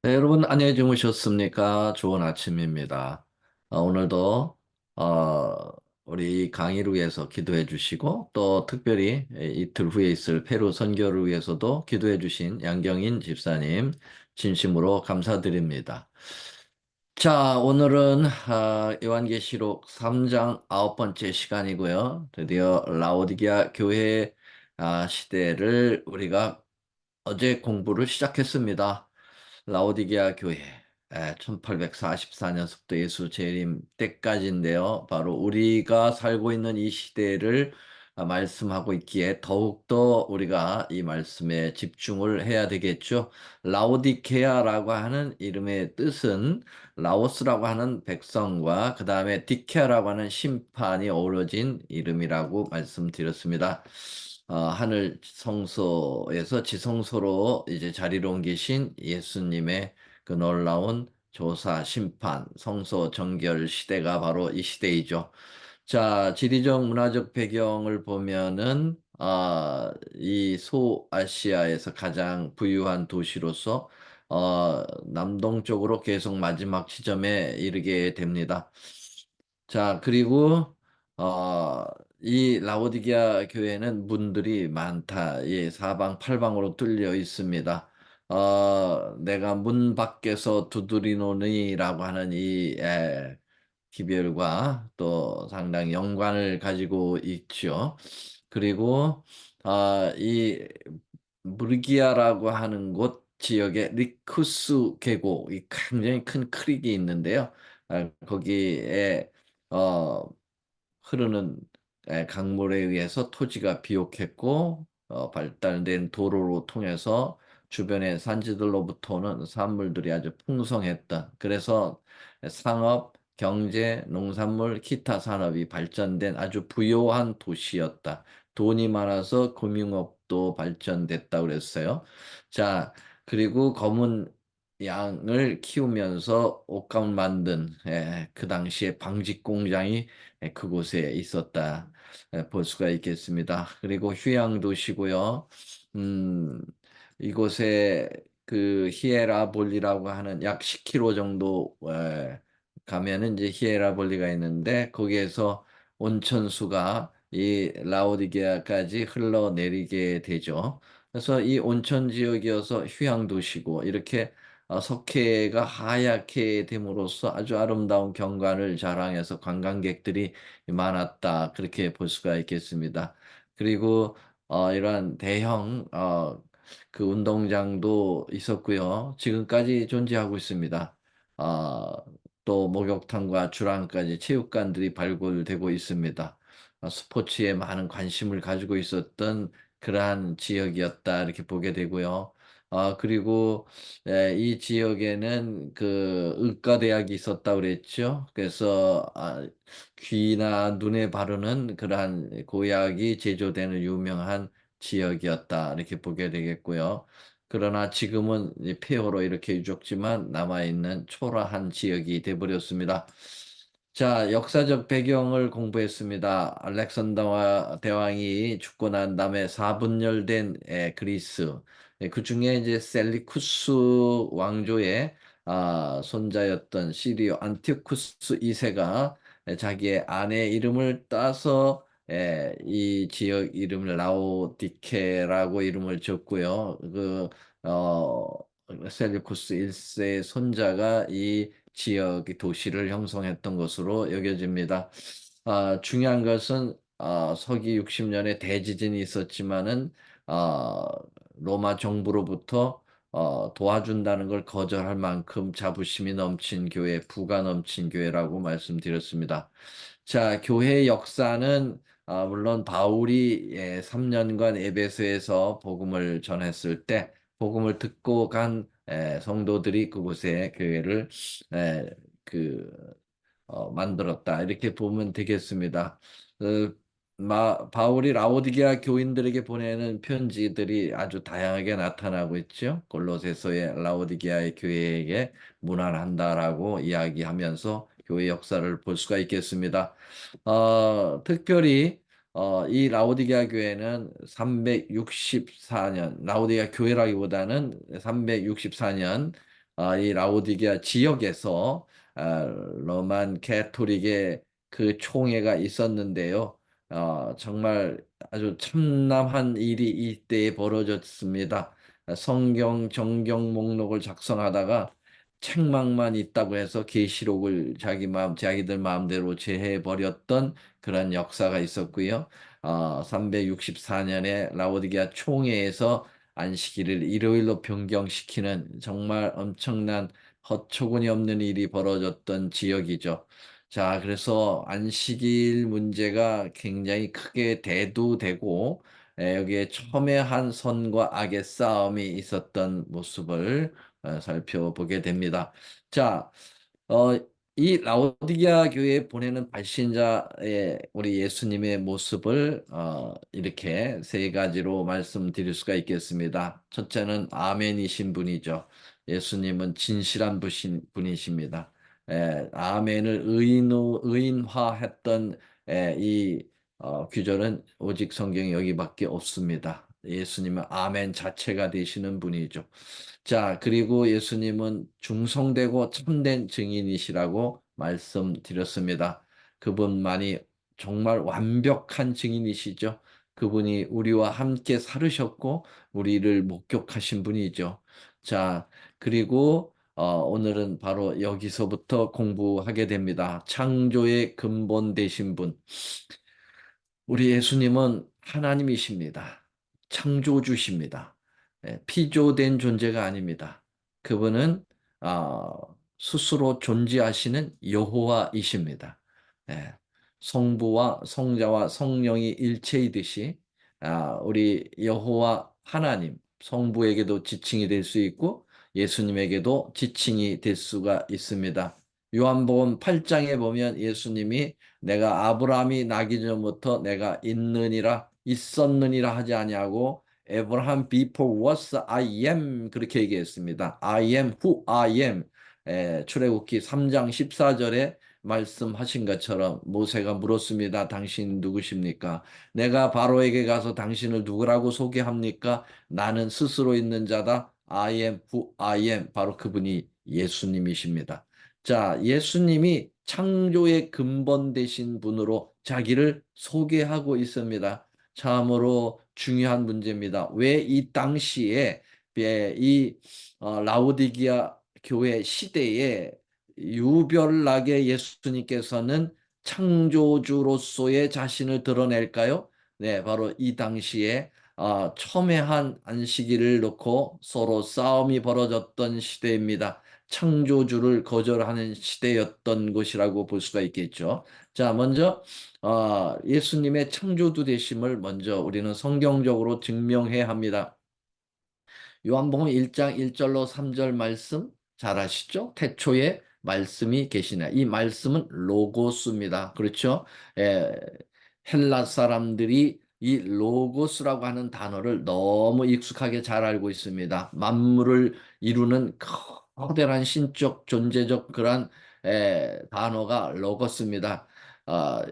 네, 여러분 안녕히 주무셨습니까? 좋은 아침입니다. 오늘도 우리 강의를 위해서 기도해 주시고 또 특별히 이틀 후에 있을 페루 선교를 위해서도 기도해 주신 양경인 집사님 진심으로 감사드립니다. 자, 오늘은 요한계시록 3장 9번째 시간이고요. 드디어 라오디게아 교회 시대를 우리가 어제 공부를 시작했습니다. 라오디게아 교회, 1844년부터 예수 재림 때까지인데요. 바로 우리가 살고 있는 이 시대를 말씀하고 있기에 더욱더 우리가 이 말씀에 집중을 해야 되겠죠. 라오디케아라고 하는 이름의 뜻은 라오스라고 하는 백성과 그 다음에 디케아라고 하는 심판이 어우러진 이름이라고 말씀드렸습니다. 하늘 성소에서 지성소로 이제 자리로 옮기신 예수님의 그 놀라운 조사, 심판, 성소 정결 시대가 바로 이 시대이죠. 자, 지리적 문화적 배경을 보면은 이 소아시아에서 가장 부유한 도시로서 남동쪽으로 계속 마지막 지점에 이르게 됩니다. 자, 그리고 어, 이 라오디게아 교회는 문들이 많다. 예, 사방팔방으로 뚫려 있습니다. 내가 문 밖에서 두드리노니라고 하는 이 기별과 또 상당히 연관을 가지고 있죠. 그리고 이 무르기아라고 하는 곳 지역에 리쿠스 계곡, 이 굉장히 큰 크릭이 있는데요. 거기에 어, 흐르는 강물에 의해서 토지가 비옥했고 발달된 도로로 통해서 주변의 산지들로부터는 산물들이 아주 풍성했다. 그래서 상업, 경제, 농산물, 기타 산업이 발전된 아주 부유한 도시였다. 돈이 많아서 금융업도 발전됐다 그랬어요. 자, 그리고 검은 양을 키우면서 옷감 만든 그 당시에 방직 공장이 그곳에 있었다 볼 수가 있겠습니다. 그리고 휴양도시고요. 음, 이곳에 그 히에라볼리라고 하는 약 10km 정도 가면은 이제 히에라볼리가 있는데 거기에서 온천수가 이 라오디게아까지 흘러내리게 되죠. 그래서 이 온천 지역이어서 휴양도시고 이렇게 석회가 하얗게 됨으로써 아주 아름다운 경관을 자랑해서 관광객들이 많았다. 그렇게 볼 수가 있겠습니다. 그리고 이러한 대형 그 운동장도 있었고요. 지금까지 존재하고 있습니다. 어, 또 목욕탕과 주랑까지 체육관들이 발굴되고 있습니다. 스포츠에 많은 관심을 가지고 있었던 그러한 지역이었다. 이렇게 보게 되고요. 그리고 이 지역에는 그 의과대학이 있었다 그랬죠. 그래서 귀나 눈에 바르는 그러한 고약이 제조되는 유명한 지역이었다. 이렇게 보게 되겠고요. 그러나 지금은 이 폐허로 이렇게 유적지만 남아있는 초라한 지역이 돼버렸습니다. 자, 역사적 배경을 공부했습니다. 알렉산더 대왕이 죽고 난 다음에 사분열된 그리스, 그 중에 이제 셀리쿠스 왕조의 손자였던 시리오 안티오쿠스 2세가 자기의 아내 이름을 따서 이 지역 이름을 라오디케라고 이름을 줬고요. 어, 셀리쿠스 1세의 손자가 이 지역 도시를 형성했던 것으로 여겨집니다. 중요한 것은 서기 60년에 대지진이 있었지만은 아, 로마 정부로부터 도와준다는 걸 거절할 만큼 자부심이 넘친 교회, 부가 넘친 교회라고 말씀드렸습니다. 자, 교회 역사는 물론 바울이 3년간 에베소에서 복음을 전했을 때 복음을 듣고 간 성도들이 그곳에 교회를 에, 그 만들었다. 이렇게 보면 되겠습니다. 어, 바울이 라오디게아 교인들에게 보내는 편지들이 아주 다양하게 나타나고 있죠. 골로새서의 라오디게아의 교회에게 문안한다라고 이야기하면서 교회 역사를 볼 수가 있겠습니다. 특별히 이 라오디게아 교회는 364년, 라오디게아 교회라기보다는 364년 이 라오디게아 지역에서 로만 캐토릭의 그 총회가 있었는데요. 정말 아주 참담한 일이 이때에 벌어졌습니다. 성경 정경 목록을 작성하다가 책망만 있다고 해서 계시록을 자기들 마음대로 제해 버렸던 그런 역사가 있었고요. 364년에 라오디게아 총회에서 안식일을 일요일로 변경시키는 정말 엄청난 허초근이 없는 일이 벌어졌던 지역이죠. 자, 그래서 안식일 문제가 굉장히 크게 대두되고 여기에 첨예한 선과 악의 싸움이 있었던 모습을 살펴보게 됩니다. 자, 어, 이 라오디게아 교회에 보내는 발신자의 우리 예수님의 모습을 이렇게 세 가지로 말씀드릴 수가 있겠습니다. 첫째는 아멘이신 분이죠. 예수님은 진실한 분이십니다. 아멘을 의인화했던 이 규절은 오직 성경에 여기밖에 없습니다. 예수님은 아멘 자체가 되시는 분이죠. 자, 그리고 예수님은 중성되고 참된 증인이시라고 말씀드렸습니다. 그분만이 정말 완벽한 증인이시죠. 그분이 우리와 함께 살으셨고 우리를 목격하신 분이죠. 자, 그리고 오늘은 바로 여기서부터 공부하게 됩니다. 창조의 근본 되신 분. 우리 예수님은 하나님이십니다. 창조주십니다. 피조된 존재가 아닙니다. 그분은 아, 스스로 존재하시는 여호와이십니다. 예, 성부와 성자와 성령이 일체이듯이 우리 여호와 하나님, 성부에게도 지칭이 될 수 있고 예수님에게도 지칭이 될 수가 있습니다. 요한복음 8장에 보면 예수님이 내가 아브라함이 나기 전부터 내가 있었느니라 하지 아니하고 Abraham before was I am 그렇게 얘기했습니다. I am who I am. 출애굽기 3장 14절에 말씀하신 것처럼 모세가 물었습니다. 당신 누구십니까? 내가 바로에게 가서 당신을 누구라고 소개합니까? 나는 스스로 있는 자다. I am who I am. 바로 그분이 예수님이십니다. 자, 예수님이 창조의 근본 되신 분으로 자기를 소개하고 있습니다. 참으로 중요한 문제입니다. 왜 이 당시에 이 라오디기아 교회 시대에 유별나게 예수님께서는 창조주로서의 자신을 드러낼까요? 네, 바로 이 당시에 첨예한 안식일을 놓고 서로 싸움이 벌어졌던 시대입니다. 창조주를 거절하는 시대였던 것이라고 볼 수가 있겠죠. 자, 먼저 예수님의 창조주 되심을 먼저 우리는 성경적으로 증명해야 합니다. 요한복음 1장 1절로 3절 말씀 잘 아시죠? 태초에 말씀이 계시나. 이 말씀은 로고스입니다. 그렇죠? 에, 헬라 사람들이 이 로고스라고 하는 단어를 너무 익숙하게 잘 알고 있습니다. 만물을 이루는 커다란 신적 존재적 그런 단어가 로고스입니다.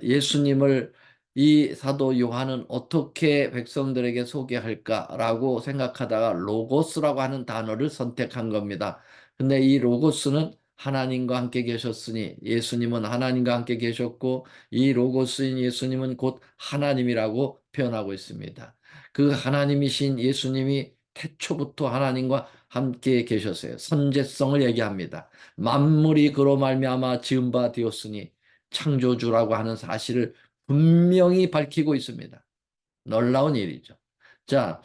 예수님을 이 사도 요한은 어떻게 백성들에게 소개할까라고 생각하다가 로고스라고 하는 단어를 선택한 겁니다. 근데 이 로고스는 하나님과 함께 계셨으니 예수님은 하나님과 함께 계셨고 이 로고스인 예수님은 곧 하나님이라고 표현하고 있습니다. 그 하나님이신 예수님이 태초부터 하나님과 함께 계셨어요. 선제성을 얘기합니다. 만물이 그로 말미암아 지은 바 되었으니 창조주라고 하는 사실을 분명히 밝히고 있습니다. 놀라운 일이죠. 자,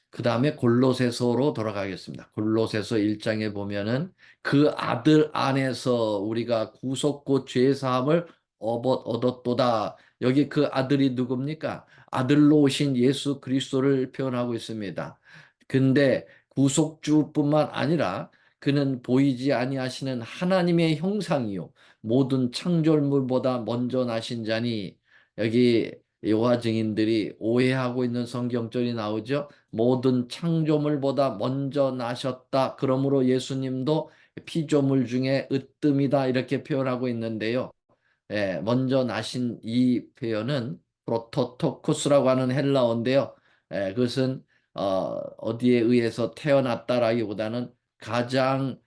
그 다음에 골로새서로 돌아가겠습니다. 골로새서 1장에 보면은 그 아들 안에서 우리가 구속고 죄사함을 얻었도다. 여기 그 아들이 누굽니까? 아들로 오신 예수 그리스도를 표현하고 있습니다. 근데 구속주뿐만 아니라 그는 보이지 아니하시는 하나님의 형상이요 모든 창조물보다 먼저 나신 자니 여기 여호와 증인들이 오해하고 있는 성경절이 나오죠. 모든 창조물보다 먼저 나셨다. 그러므로 예수님도 피조물 중에 으뜸이다 이렇게 표현하고 있는데요. 먼저 나신 이 표현은 프로토토코스라고 하는 헬라어인데요. 그것은 어디에 의해서 태어났다라기보다는 가장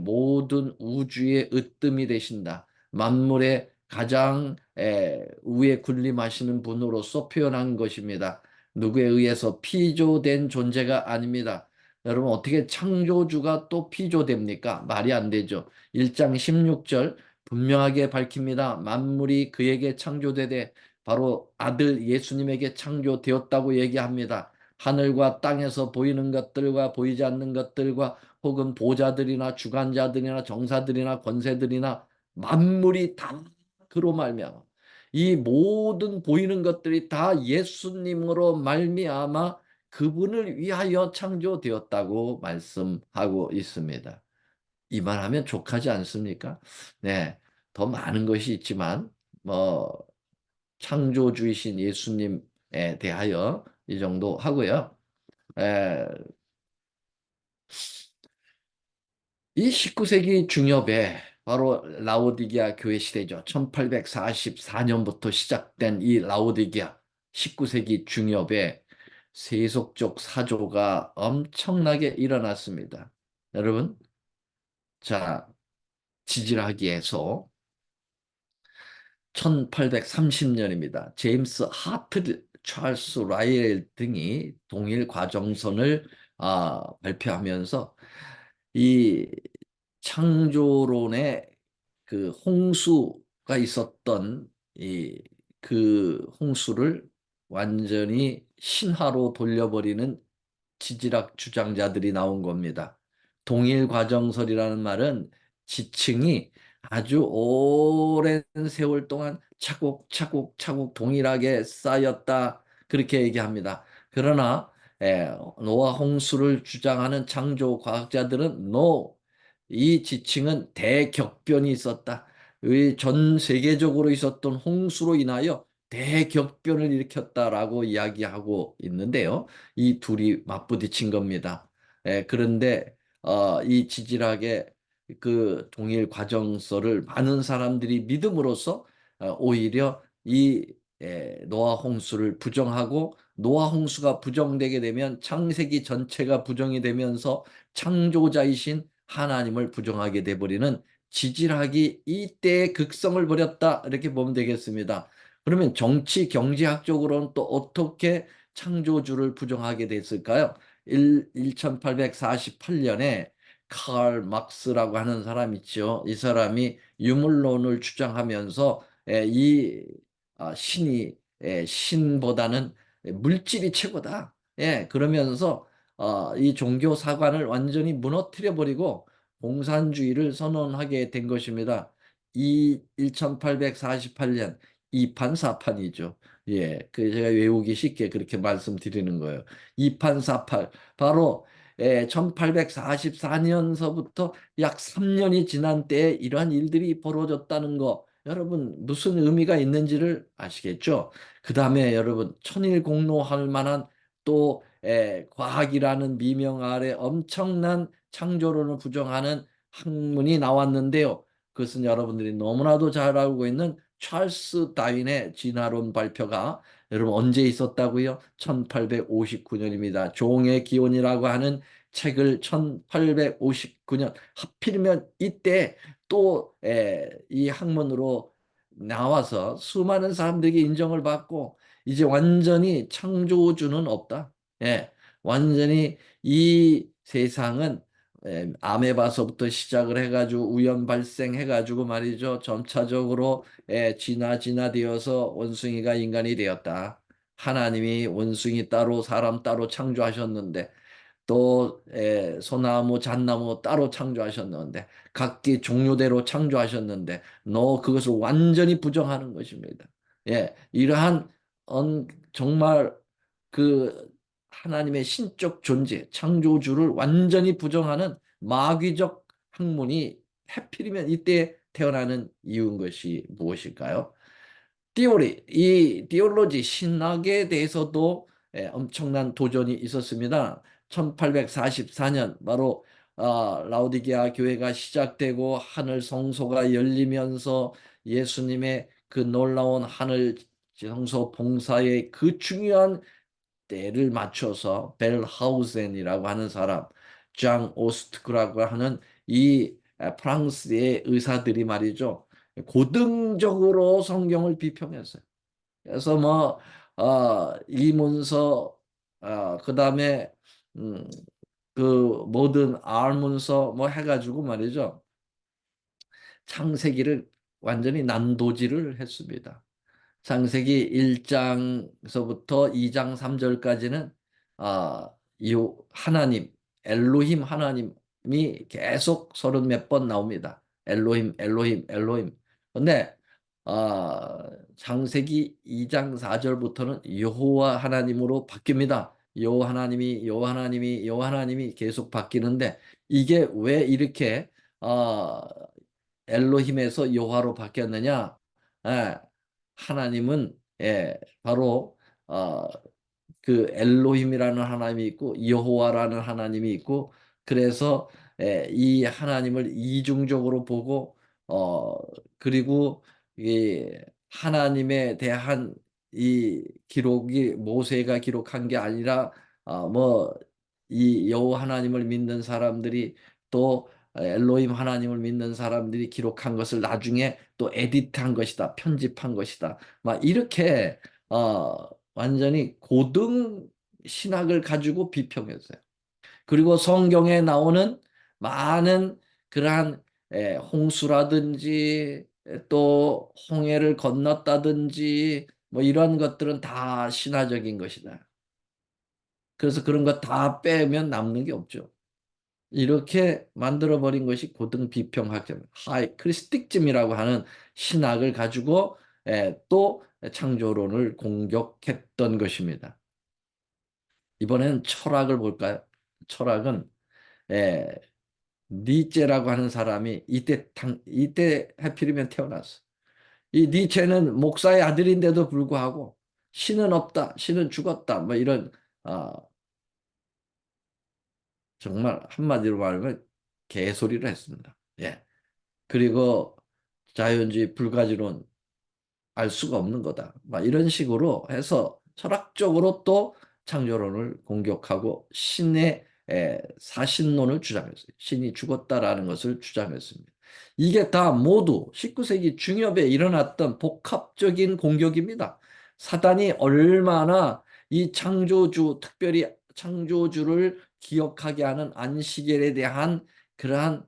모든 우주의 으뜸이 되신다. 만물의 가장 위에 군림하시는 분으로서 표현한 것입니다. 누구에 의해서 피조된 존재가 아닙니다. 여러분 어떻게 창조주가 또 피조됩니까? 말이 안 되죠. 1장 16절 분명하게 밝힙니다. 만물이 그에게 창조되되 바로 아들 예수님에게 창조되었다고 얘기합니다. 하늘과 땅에서 보이는 것들과 보이지 않는 것들과 혹은 보좌들이나 주관자들이나 정사들이나 권세들이나 만물이 다 그로 말미암아 이 모든 보이는 것들이 다 예수님으로 말미암아 그분을 위하여 창조되었다고 말씀하고 있습니다. 이만하면 족하지 않습니까? 네, 더 많은 것이 있지만 뭐 창조주이신 예수님에 대하여 이 정도 하고요. 에, 이 19세기 중엽에 바로 라오디게아 교회 시대죠. 1844년부터 시작된 이 라오디게아 19세기 중엽에 세속적 사조가 엄청나게 일어났습니다. 여러분, 자, 지질하기에서 1830년입니다. 제임스 하트, 찰스 라이엘 등이 동일 과정선을 발표하면서 이 창조론의 그 홍수가 있었던 이 그 홍수를 완전히 신화로 돌려버리는 지질학 주장자들이 나온 겁니다. 동일 과정설이라는 말은 지층이 아주 오랜 세월 동안 차곡차곡 동일하게 쌓였다 그렇게 얘기합니다. 그러나 노아 홍수를 주장하는 창조 과학자들은 이 지층은 대격변이 있었다. 전 세계적으로 있었던 홍수로 인하여 대격변을 일으켰다라고 이야기하고 있는데요. 이 둘이 맞부딪힌 겁니다. 그런데 이 지질학의 그 동일 과정서를 많은 사람들이 믿음으로써 오히려 이 노아 홍수를 부정하고 노아 홍수가 부정되게 되면 창세기 전체가 부정이 되면서 창조자이신 하나님을 부정하게 돼버리는 지질학이 이때의 극성을 부렸다 이렇게 보면 되겠습니다. 그러면 정치 경제학적으로는 또 어떻게 창조주를 부정하게 됐을까요? 1848년에 칼 막스라고 하는 사람 있죠. 이 사람이 유물론을 주장하면서 이 신이 신보다는 물질이 최고다. 그러면서 이 종교 사관을 완전히 무너뜨려 버리고 공산주의를 선언하게 된 것입니다. 이 1848년 이판사판이죠. 그 제가 외우기 쉽게 그렇게 말씀드리는 거예요. 이판사팔 바로 1844년서부터 약 3년이 지난 때에 이러한 일들이 벌어졌다는 거 여러분 무슨 의미가 있는지를 아시겠죠? 그 다음에 여러분 천일공로할 만한 또 과학이라는 미명 아래 엄청난 창조론을 부정하는 학문이 나왔는데요. 그것은 여러분들이 너무나도 잘 알고 있는 찰스 다윈의 진화론 발표가 여러분 언제 있었다고요? 1859년입니다. 종의 기원이라고 하는 책을 1859년 하필이면 이때 또 이 학문으로 나와서 수많은 사람들에게 인정을 받고 이제 완전히 창조주는 없다. 완전히 이 세상은 아메바서부터 시작을 해가지고 우연 발생해가지고 말이죠. 점차적으로 진화되어서 원숭이가 인간이 되었다. 하나님이 원숭이 따로 사람 따로 창조하셨는데 또 소나무, 잣나무 따로 창조하셨는데 각기 종류대로 창조하셨는데 너 그것을 완전히 부정하는 것입니다. 이러한 정말 그 하나님의 신적 존재, 창조주를 완전히 부정하는 마귀적 학문이 해필이면 이때 태어나는 이유인 것이 무엇일까요? 이 디올로지 신학에 대해서도 엄청난 도전이 있었습니다. 1844년 바로 라오디게아 교회가 시작되고 하늘 성소가 열리면서 예수님의 그 놀라운 하늘 성소 봉사의 그 중요한 때를 맞춰서 벨하우젠이라고 하는 사람, 장 오스트크라고 하는 이 프랑스의 의사들이 말이죠. 고등적으로 성경을 비평했어요. 그래서 뭐, 이문서, 그 다음에, 음, 그 모든 알문서 뭐 해가지고 말이죠. 창세기를 완전히 난도질을 했습니다. 창세기 1장서부터 2장 3절까지는 이 하나님, 엘로힘 하나님이 계속 30몇 번 나옵니다. 엘로힘, 엘로힘, 엘로힘. 근데 창세기 2장 4절부터는 여호와 하나님으로 바뀝니다. 여호와 하나님이, 여호와 하나님이, 여호와 하나님이 계속 바뀌는데 이게 왜 이렇게 어, 엘로힘에서 여호와로 바뀌었느냐? 예, 하나님은 바로 어, 그 엘로힘이라는 하나님이 있고 여호와라는 하나님이 있고 그래서 이 하나님을 이중적으로 보고 어, 그리고 이 하나님에 대한 이 기록이 모세가 기록한 게 아니라 뭐 이 여호와 하나님을 믿는 사람들이 또 엘로힘 하나님을 믿는 사람들이 기록한 것을 나중에 또 에디트한 것이다, 편집한 것이다. 막 이렇게 완전히 고등 신학을 가지고 비평했어요. 그리고 성경에 나오는 많은 그러한 홍수라든지 또 홍해를 건넜다든지 뭐 이런 것들은 다 신화적인 것이다. 그래서 그런 거 다 빼면 남는 게 없죠. 이렇게 만들어버린 것이 고등 비평학적 하이 크리스틱즘이라고 하는 신학을 가지고 또 창조론을 공격했던 것입니다. 이번에는 철학을 볼까요? 철학은 에, 니체라고 하는 사람이 이때 하필이면 태어났어. 이 니체는 목사의 아들인데도 불구하고 신은 없다, 신은 죽었다, 뭐 이런 아, 정말 한마디로 말하면 개소리를 했습니다. 예. 그리고 자연주의 불가지론 알 수가 없는 거다. 막 이런 식으로 해서 철학적으로 또 창조론을 공격하고 신의 사신론을 주장했어요. 신이 죽었다라는 것을 주장했습니다. 이게 다 모두 19세기 중엽에 일어났던 복합적인 공격입니다. 사단이 얼마나 이 창조주, 특별히 창조주를 기억하게 하는 안식일에 대한 그러한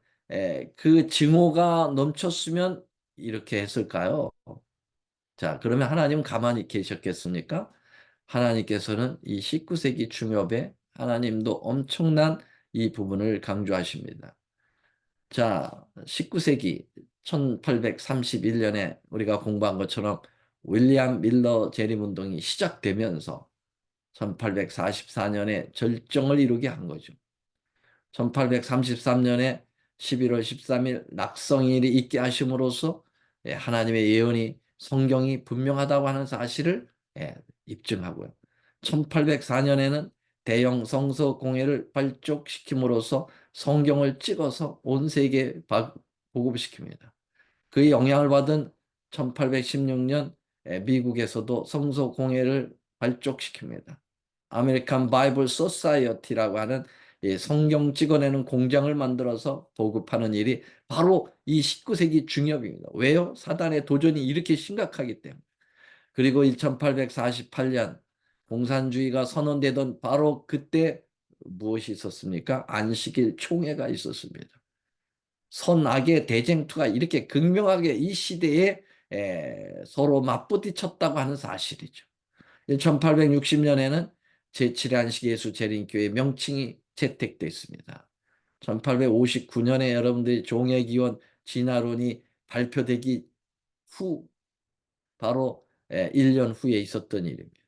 그 증오가 넘쳤으면 이렇게 했을까요? 자, 그러면 하나님은 가만히 계셨겠습니까? 하나님께서는 이 19세기 중엽에 하나님도 엄청난 이 부분을 강조하십니다. 자, 19세기 1831년에 우리가 공부한 것처럼 윌리엄 밀러 재림운동이 시작되면서 1844년에 절정을 이루게 한 거죠. 1833년에 11월 13일 낙성일이 있게 하심으로써 하나님의 예언이 성경이 분명하다고 하는 사실을 입증하고요. 1804년에는 대형 성서 공회를 발족시킴으로써 성경을 찍어서 온 세계에 보급시킵니다. 그의 영향을 받은 1816년 미국에서도 성서 공회를 발족시킵니다. 아메리칸 바이블 소사이어티라고 하는 성경 찍어내는 공장을 만들어서 보급하는 일이 바로 이 19세기 중엽입니다. 왜요? 사단의 도전이 이렇게 심각하기 때문에. 그리고 1848년 공산주의가 선언되던 바로 그때 무엇이 있었습니까? 안식일 총회가 있었습니다. 선악의 대쟁투가 이렇게 극명하게 이 시대에 서로 맞부딪혔다고 하는 사실이죠. 1860년에는 제7회 안식 예수 재림교회 명칭이 채택됐습니다. 1859년에 여러분들이 종의 기원 진화론이 발표되기 후 바로 1년 후에 있었던 일입니다.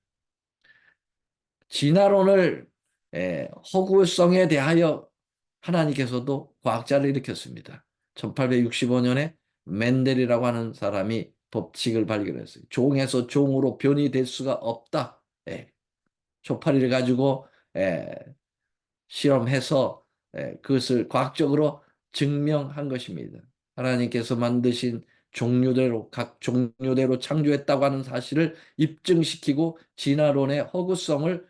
진화론을 허구성에 대하여 하나님께서도 과학자를 일으켰습니다. 1865년에 맨델이라고 하는 사람이 법칙을 발견했어요. 종에서 종으로 변이 될 수가 없다. 초파리를 가지고 실험해서 그것을 과학적으로 증명한 것입니다. 하나님께서 만드신 종류대로 각 종류대로 창조했다고 하는 사실을 입증시키고 진화론의 허구성을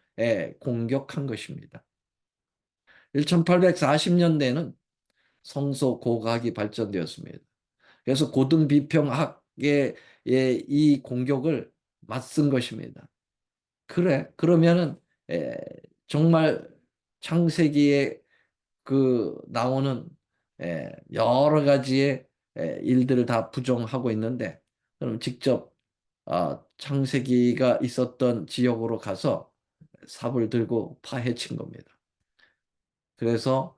공격한 것입니다. 1840년대에는 성서 고고학이 발전되었습니다. 그래서 고등 비평학의 이 공격을 맞선 것입니다. 그래, 그러면은 에, 정말 창세기에 그 나오는 여러 가지의 일들을 다 부정하고 있는데, 그럼 직접 창세기가 있었던 지역으로 가서 삽을 들고 파헤친 겁니다. 그래서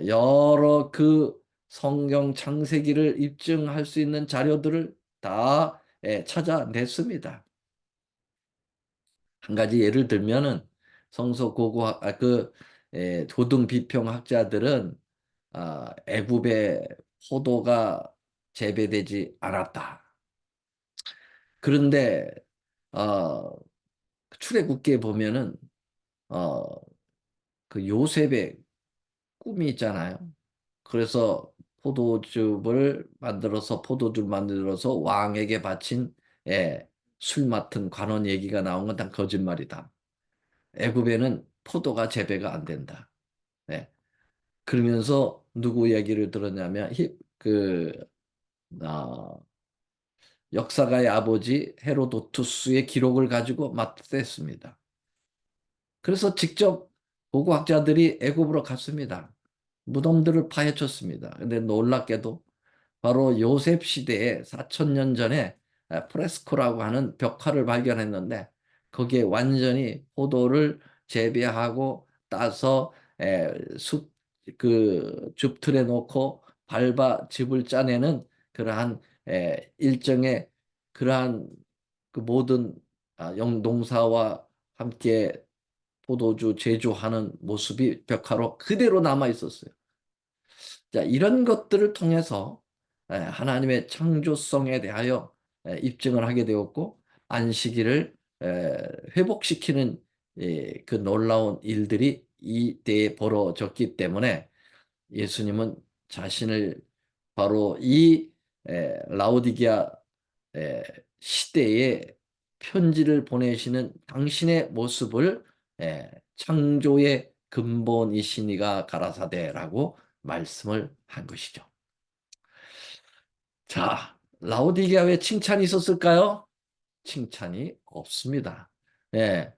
여러 그 성경 창세기를 입증할 수 있는 자료들을 다 찾아냈습니다. 한 가지 예를 들면은 성서 고고학 고등 비평학자들은 애굽에 포도가 재배되지 않았다. 그런데 어, 출애굽기에 보면은 어, 그 요셉의 꿈이 있잖아요. 그래서 포도주를 만들어서 왕에게 바친 예, 술 맡은 관원 얘기가 나온 건 다 거짓말이다. 애굽에는 포도가 재배가 안 된다. 예. 그러면서 누구 얘기를 들었냐면 어, 역사가의 아버지 헤로도투스의 기록을 가지고 맞댔습니다. 그래서 직접 고고학자들이 애굽으로 갔습니다. 무덤들을 파헤쳤습니다. 근데 놀랍게도 바로 요셉 시대에 4천년 전에 프레스코라고 하는 벽화를 발견했는데 거기에 완전히 포도를 재배하고 따서 숲, 그 줍틀에 놓고 밟아 즙을 짜내는 그러한 일정의 그러한 그 모든 농사와 함께 포도주 제조하는 모습이 벽화로 그대로 남아 있었어요. 자, 이런 것들을 통해서 하나님의 창조성에 대하여 입증을 하게 되었고 안식일을 회복시키는 그 놀라운 일들이 이 때에 벌어졌기 때문에 예수님은 자신을 바로 이 라오디게아 에, 시대에 편지를 보내시는 당신의 모습을 창조의 근본이시니가 가라사대라고 말씀을 한 것이죠. 자, 라오디게아에 칭찬이 있었을까요? 칭찬이 없습니다. 예,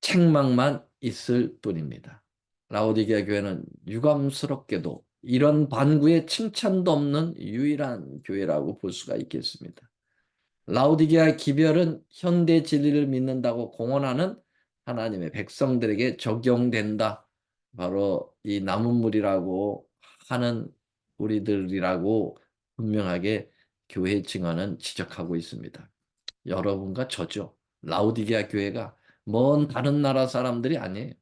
책망만 있을 뿐입니다. 라오디게아 교회는 유감스럽게도 이런 반구에 칭찬도 없는 유일한 교회라고 볼 수가 있겠습니다. 라오디게아 기별은 현대 진리를 믿는다고 공언하는 하나님의 백성들에게 적용된다. 바로 이 나무물이라고 하는 우리들이라고 분명하게 교회 증언은 지적하고 있습니다. 여러분과 저죠. 라오디게아 교회가 먼 다른 나라 사람들이 아니에요.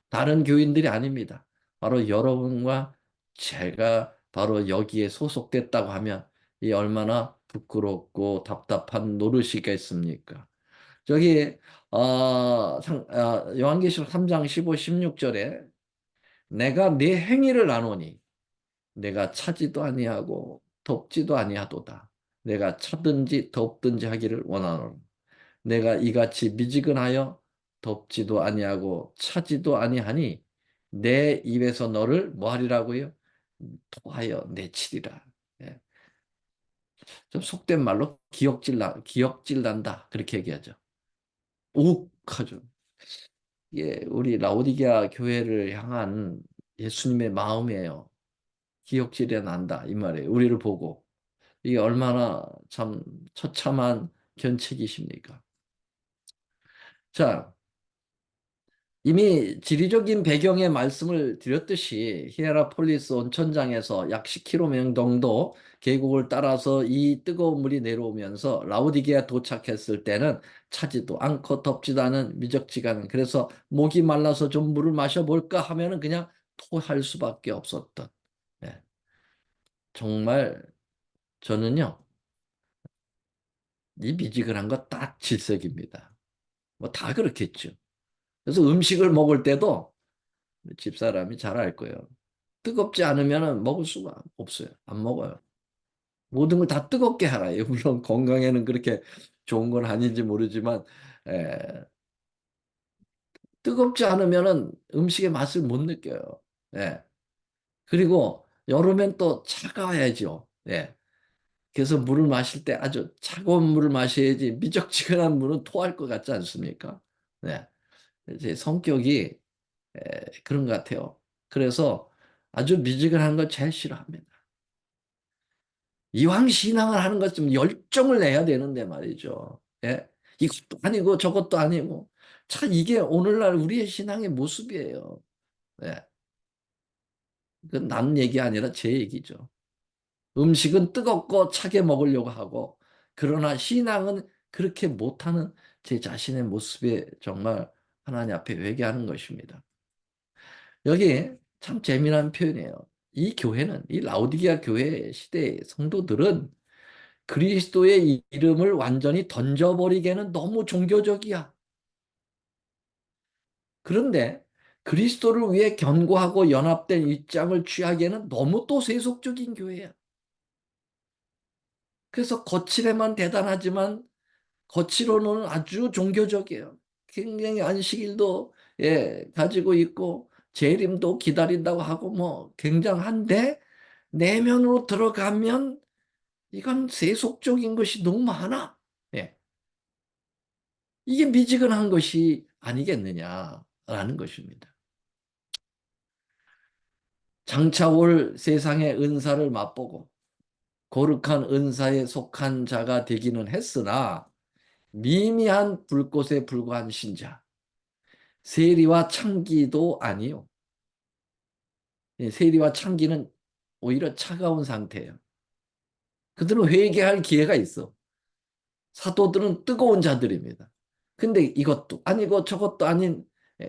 다른 교인들이 아닙니다. 바로 여러분과 제가 바로 여기에 소속됐다고 하면 이 얼마나 부끄럽고 답답한 노릇이겠습니까? 저기 요한계시록 3장 15, 16절에 내가 네 행위를 아노니 내가 차지도 아니하고 덥지도 아니하도다. 내가 차든지 덥든지 하기를 원하노라. 내가 이같이 미지근하여 덥지도 아니하고 차지도 아니하니 내 입에서 너를 뭐 하리라고요? 토하여 내치리라. 예. 좀 속된 말로 기억질 난다. 그렇게 얘기하죠. 욱하죠. 이게 우리 라오디게아 교회를 향한 예수님의 마음이에요. 기억질이 난다. 이 말이에요. 우리를 보고. 이게 얼마나 참 처참한 견책이십니까? 자, 이미 지리적인 배경의 말씀을 드렸듯이 히에라폴리스 온천장에서 약 10km 정도 계곡을 따라서 이 뜨거운 물이 내려오면서 라오디게아 도착했을 때는 차지도 않고 덥지도 않은 미적지간 그래서 목이 말라서 좀 물을 마셔볼까 하면은 그냥 토할 수밖에 없었던 예, 정말 저는요 이 미지근한 거 딱 질색입니다. 뭐 다 그렇겠죠. 그래서 음식을 먹을 때도 집사람이 잘 알 거예요. 뜨겁지 않으면 먹을 수가 없어요. 안 먹어요. 모든 걸 다 뜨겁게 하라요. 물론 건강에는 그렇게 좋은 건 아닌지 모르지만 에, 뜨겁지 않으면 음식의 맛을 못 느껴요. 예. 그리고 여름엔 또 차가워야죠. 예. 그래서 물을 마실 때 아주 차가운 물을 마셔야지 미적지근한 물은 토할 것 같지 않습니까? 네. 제 성격이 그런 것 같아요. 그래서 아주 미지근한 걸 제일 싫어합니다. 이왕 신앙을 하는 것 좀 열정을 내야 되는데 말이죠. 예? 이것도 아니고 저것도 아니고. 참 이게 오늘날 우리의 신앙의 모습이에요. 예. 그건 남 얘기 아니라 제 얘기죠. 음식은 뜨겁고 차게 먹으려고 하고, 그러나 신앙은 그렇게 못하는 제 자신의 모습에 정말 하나님 앞에 회개하는 것입니다. 여기 참 재미난 표현이에요. 이 교회는, 이 라오디게아 교회 시대의 성도들은 그리스도의 이름을 완전히 던져버리기에는 너무 종교적이야. 그런데 그리스도를 위해 견고하고 연합된 입장을 취하기에는 너무 또 세속적인 교회야. 그래서 거칠에만 대단하지만 거칠어는 아주 종교적이에요. 굉장히 안식일도 가지고 있고 재림도 기다린다고 하고 뭐 굉장한데 내면으로 들어가면 이건 세속적인 것이 너무 많아. 예. 이게 미지근한 것이 아니겠느냐라는 것입니다. 장차 올 세상의 은사를 맛보고 거룩한 은사에 속한 자가 되기는 했으나 미미한 불꽃에 불과한 신자, 세리와 창기도 아니요. 세리와 창기는 오히려 차가운 상태예요. 그들은 회개할 기회가 있어. 사도들은 뜨거운 자들입니다. 근데 이것도 아니고 저것도 아닌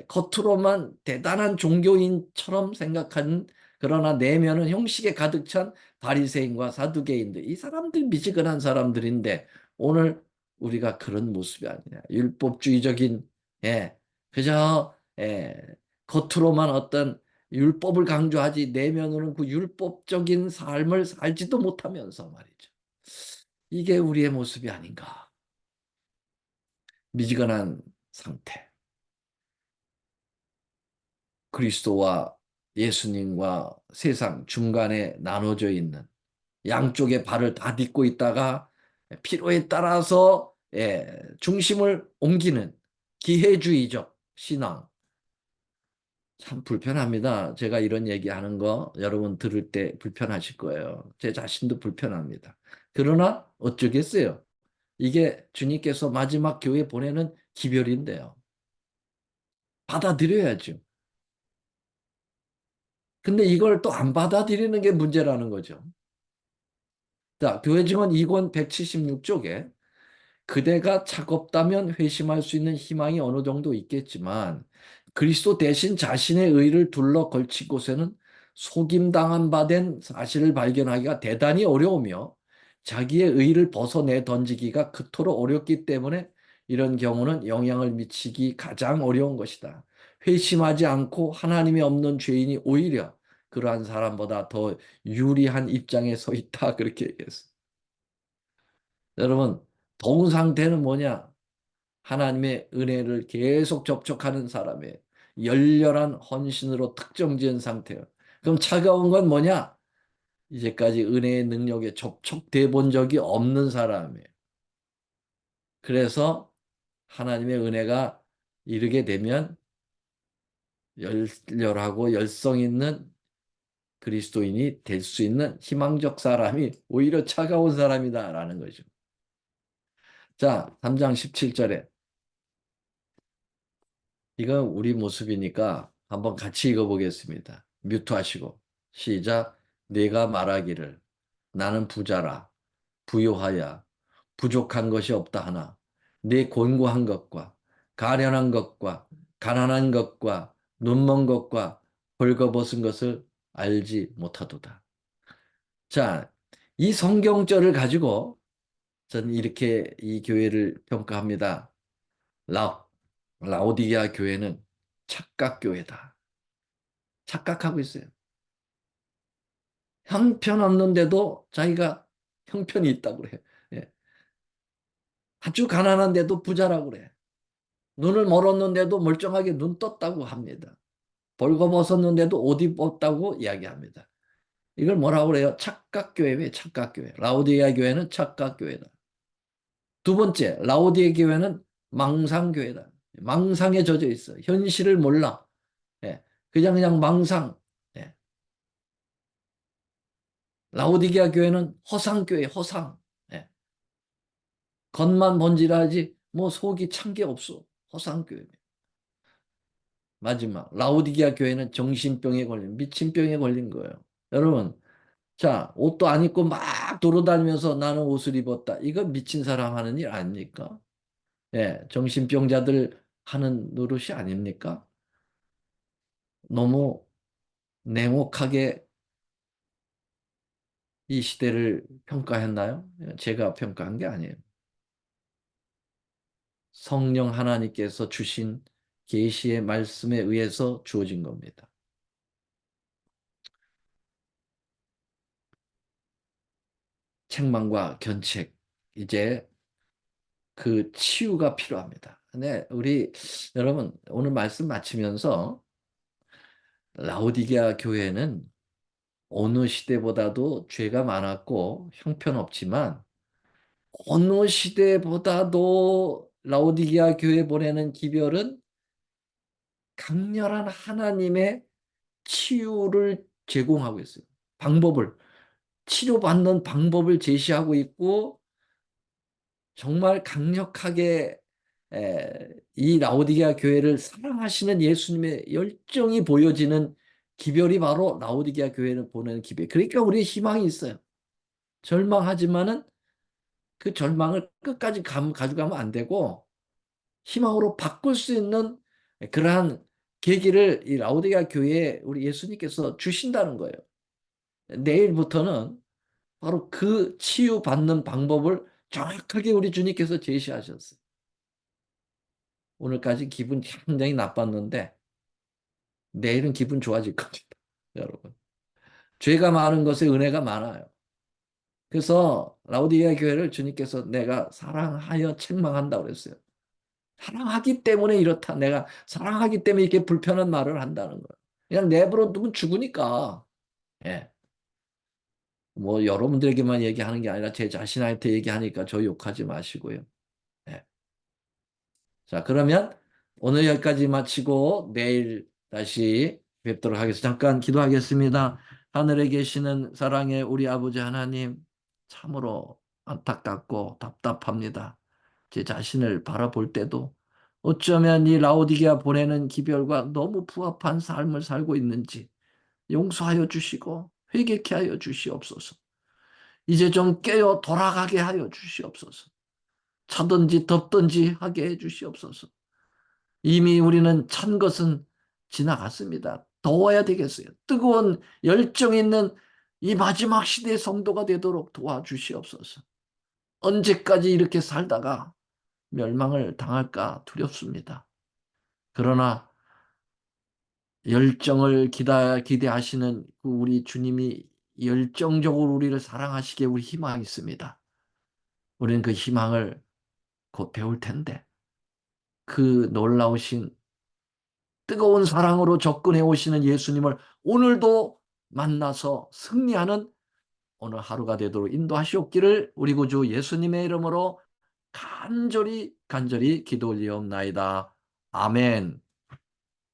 겉으로만 대단한 종교인처럼 생각하는, 그러나 내면은 형식에 가득 찬 바리새인과 사두개인들, 이 사람들 미지근한 사람들인데 오늘 우리가 그런 모습이 아니냐. 율법주의적인 그저 겉으로만 어떤 율법을 강조하지 내면으로는 그 율법적인 삶을 살지도 못하면서 말이죠. 이게 우리의 모습이 아닌가. 미지근한 상태. 그리스도와 예수님과 세상 중간에 나눠져 있는 양쪽의 발을 다 딛고 있다가 필요에 따라서 중심을 옮기는 기회주의적 신앙. 참 불편합니다. 제가 이런 얘기하는 거 여러분 들을 때 불편하실 거예요. 제 자신도 불편합니다. 그러나 어쩌겠어요. 이게 주님께서 마지막 교회 보내는 기별인데요. 받아들여야죠. 근데 이걸 또 안 받아들이는 게 문제라는 거죠. 자, 교회 증언 2권 176쪽에 그대가 차갑다면 회심할 수 있는 희망이 어느 정도 있겠지만 그리스도 대신 자신의 의를 둘러 걸친 곳에는 속임당한 바 된 사실을 발견하기가 대단히 어려우며 자기의 의를 벗어내 던지기가 그토록 어렵기 때문에 이런 경우는 영향을 미치기 가장 어려운 것이다. 회심하지 않고 하나님이 없는 죄인이 오히려 그러한 사람보다 더 유리한 입장에 서 있다. 그렇게 얘기했어요. 여러분, 더운 상태는 뭐냐? 하나님의 은혜를 계속 접촉하는 사람의 열렬한 헌신으로 특정지은 상태예요. 그럼 차가운 건 뭐냐? 이제까지 은혜의 능력에 접촉돼 본 적이 없는 사람이에요. 그래서 하나님의 은혜가 이르게 되면 열렬하고 열성 있는 그리스도인이 될 수 있는 희망적 사람이 오히려 차가운 사람이다라는 거죠. 자, 3장 17절에 이건 우리 모습이니까 한번 같이 읽어보겠습니다. 뮤트하시고 시작. 내가 말하기를 나는 부자라 부요하여 부족한 것이 없다 하나 내 곤고한 것과 가련한 것과 가난한 것과 눈먼 것과 벌거벗은 것을 알지 못하도다. 자, 이 성경절을 가지고 저는 이렇게 이 교회를 평가합니다. 라, 라오디게아 교회는 착각교회다. 착각하고 있어요. 형편없는데도 자기가 형편이 있다고 그래. 예. 아주 가난한데도 부자라고 그래. 눈을 멀었는데도 멀쩡하게 눈 떴다고 합니다. 벌거벗었는데도 옷 입었다고 이야기합니다. 이걸 뭐라고 그래요? 착각교회. 왜 착각교회? 라오디게아 교회는 착각교회다. 두 번째, 라오디게아 교회는 망상교회다. 망상에 젖어 있어. 현실을 몰라. 예. 그냥 망상. 예. 라오디게아 교회는 허상교회, 허상. 예. 겉만 번지르지 뭐 속이 찬 게 없어. 허상교회. 마지막, 라오디게아 교회는 정신병에 걸린, 미친병에 걸린 거예요. 여러분, 자, 옷도 안 입고 막 돌아다니면서 나는 옷을 입었다. 이거 미친 사람 하는 일 아닙니까? 예, 정신병자들 하는 노릇이 아닙니까? 너무 냉혹하게 이 시대를 평가했나요? 제가 평가한 게 아니에요. 성령 하나님께서 주신 계시의 말씀에 의해서 주어진 겁니다. 책망과 견책, 이제 그 치유가 필요합니다. 근데 우리 여러분 오늘 말씀 마치면서 라오디게아 교회는 어느 시대보다도 죄가 많았고 형편없지만 어느 시대보다도 라오디게아 교회 보내는 기별은 강렬한 하나님의 치유를 제공하고 있어요. 방법을, 치료받는 방법을 제시하고 있고 정말 강력하게 이 라오디게아 교회를 사랑하시는 예수님의 열정이 보여지는 기별이 바로 라오디게아 교회를 보내는 기별. 그러니까 우리의 희망이 있어요. 절망하지만은 그 절망을 끝까지 가져가면 안 되고 희망으로 바꿀 수 있는 그러한 계기를 이 라오디게아 교회에 우리 예수님께서 주신다는 거예요. 내일부터는 바로 그 치유받는 방법을 정확하게 우리 주님께서 제시하셨어요. 오늘까지 기분 굉장히 나빴는데 내일은 기분 좋아질 겁니다. 여러분. 죄가 많은 것에 은혜가 많아요. 그래서 라오디게아 교회를 주님께서 내가 사랑하여 책망한다 그랬어요. 사랑하기 때문에 이렇다. 내가 사랑하기 때문에 이렇게 불편한 말을 한다는 거예요. 그냥 내버려 두면 죽으니까. 예. 뭐 여러분들에게만 얘기하는 게 아니라 제 자신한테 얘기하니까 저 욕하지 마시고요. 예. 자, 그러면 오늘 여기까지 마치고 내일 다시 뵙도록 하겠습니다. 잠깐 기도하겠습니다. 하늘에 계시는 사랑의 우리 아버지 하나님, 참으로 안타깝고 답답합니다. 제 자신을 바라볼 때도 어쩌면 이 라오디게아 보내는 기별과 너무 부합한 삶을 살고 있는지 용서하여 주시고 회개케 하여 주시옵소서. 이제 좀 깨어 돌아가게 하여 주시옵소서. 차든지 덥든지 하게 해 주시옵소서. 이미 우리는 찬 것은 지나갔습니다. 더워야 되겠어요. 뜨거운 열정 있는 이 마지막 시대의 성도가 되도록 도와주시옵소서. 언제까지 이렇게 살다가 멸망을 당할까 두렵습니다. 그러나 열정을 기대하시는 그 우리 주님이 열정적으로 우리를 사랑하시기에 우리 희망이 있습니다. 우리는 그 희망을 곧 배울 텐데 그 놀라우신 뜨거운 사랑으로 접근해 오시는 예수님을 오늘도 만나서 승리하는 오늘 하루가 되도록 인도하시옵기를 우리 구주 예수님의 이름으로 간절히 간절히 기도 올리옵나이다. 아멘.